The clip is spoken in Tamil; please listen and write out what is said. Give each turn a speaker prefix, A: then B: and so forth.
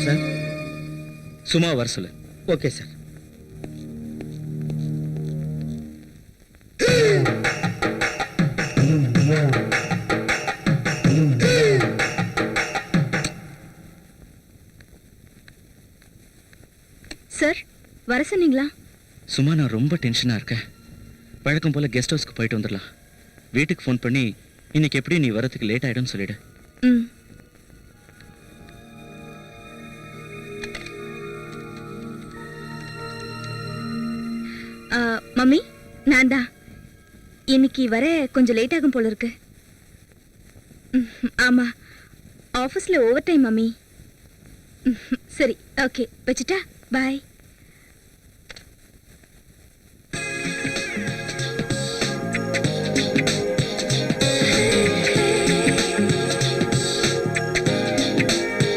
A: சார்.
B: சும்மா வர சொல்லு.
A: Okay sir.
C: சார், வர சொன்னீங்களா?
B: சும்மா நான் ரொம்ப டென்ஷனாக இருக்கேன். வழக்கம் போல் கெஸ்ட் ஹவுஸ்க்கு போயிட்டு வந்துடலாம். வீட்டுக்கு ஃபோன் பண்ணி இன்னைக்கு எப்படி நீ வரதுக்கு லேட் ஆகிடும்னு சொல்லிடு.
C: ம். மம்மி, நான் தான். இன்னைக்கு வர கொஞ்சம் லேட் ஆகும் போல இருக்கு. ஆமா, ஆஃபீஸில் ஓவர் டைம் மம்மி. சரி, ஓகே, வச்சுட்டா. பாய்.